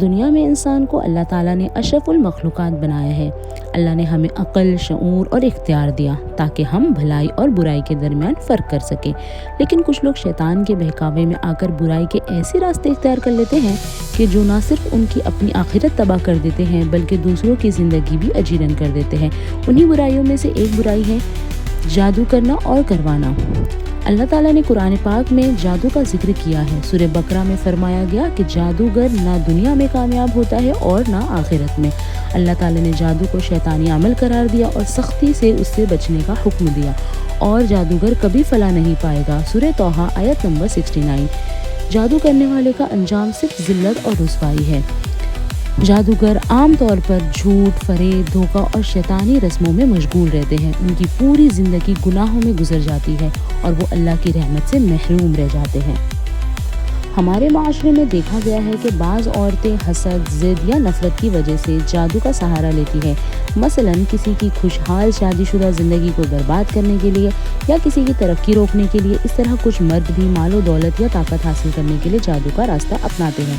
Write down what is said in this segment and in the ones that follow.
دنیا میں انسان کو اللہ تعالیٰ نے اشرف المخلوقات بنایا ہے۔ اللہ نے ہمیں عقل، شعور اور اختیار دیا تاکہ ہم بھلائی اور برائی کے درمیان فرق کر سکیں، لیکن کچھ لوگ شیطان کے بہکاوے میں آ کر برائی کے ایسے راستے اختیار کر لیتے ہیں کہ جو نہ صرف ان کی اپنی آخرت تباہ کر دیتے ہیں بلکہ دوسروں کی زندگی بھی اجیرن کر دیتے ہیں۔ انہی برائیوں میں سے ایک برائی ہے جادو کرنا اور کروانا۔ اللہ تعالیٰ نے قرآن پاک میں جادو کا ذکر کیا ہے۔ سورہ بقرہ میں فرمایا گیا کہ جادوگر نہ دنیا میں کامیاب ہوتا ہے اور نہ آخرت میں۔ اللہ تعالیٰ نے جادو کو شیطانی عمل قرار دیا اور سختی سے اس سے بچنے کا حکم دیا، اور جادوگر کبھی فلاح نہیں پائے گا۔ سورہ طٰہٰ آیت نمبر 69۔ جادو کرنے والے کا انجام صرف ذلت اور رسوائی ہے۔ جادوگر عام طور پر جھوٹ، فریب، دھوکہ اور شیطانی رسموں میں مشغول رہتے ہیں۔ ان کی پوری زندگی گناہوں میں گزر جاتی ہے اور وہ اللہ کی رحمت سے محروم رہ جاتے ہیں۔ ہمارے معاشرے میں دیکھا گیا ہے کہ بعض عورتیں حسد، ضد یا نفرت کی وجہ سے جادو کا سہارا لیتی ہیں۔ مثلاً کسی کی خوشحال شادی شدہ زندگی کو برباد کرنے کے لیے یا کسی کی ترقی روکنے کے لیے۔ اس طرح کچھ مرد بھی مال و دولت یا طاقت حاصل کرنے کے لیے جادو کا راستہ اپناتے ہیں،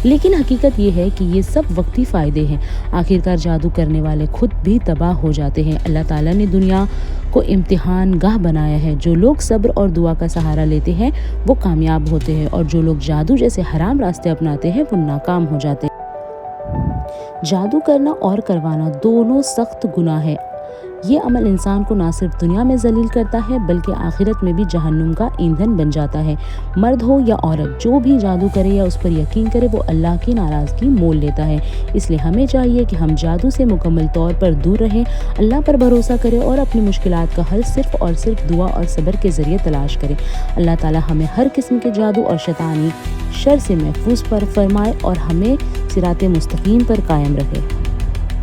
لیکن حقیقت یہ ہے کہ یہ سب وقتی فائدے ہیں۔ آخرکار جادو کرنے والے خود بھی تباہ ہو جاتے ہیں۔ اللہ تعالیٰ نے دنیا کو امتحان گاہ بنایا ہے۔ جو لوگ صبر اور دعا کا سہارا لیتے ہیں وہ کامیاب ہوتے ہیں، اور جو لوگ جادو جیسے حرام راستے اپناتے ہیں وہ ناکام ہو جاتے ہیں۔ جادو کرنا اور کروانا دونوں سخت گناہ ہے۔ یہ عمل انسان کو نہ صرف دنیا میں ذلیل کرتا ہے بلکہ آخرت میں بھی جہنم کا ایندھن بن جاتا ہے۔ مرد ہو یا عورت، جو بھی جادو کرے یا اس پر یقین کرے وہ اللہ کی ناراضگی مول لیتا ہے۔ اس لیے ہمیں چاہیے کہ ہم جادو سے مکمل طور پر دور رہیں، اللہ پر بھروسہ کریں اور اپنی مشکلات کا حل صرف اور صرف دعا اور صبر کے ذریعے تلاش کریں۔ اللہ تعالیٰ ہمیں ہر قسم کے جادو اور شیطانی شر سے محفوظ فرمائے اور ہمیں صراط مستقیم پر قائم رکھے۔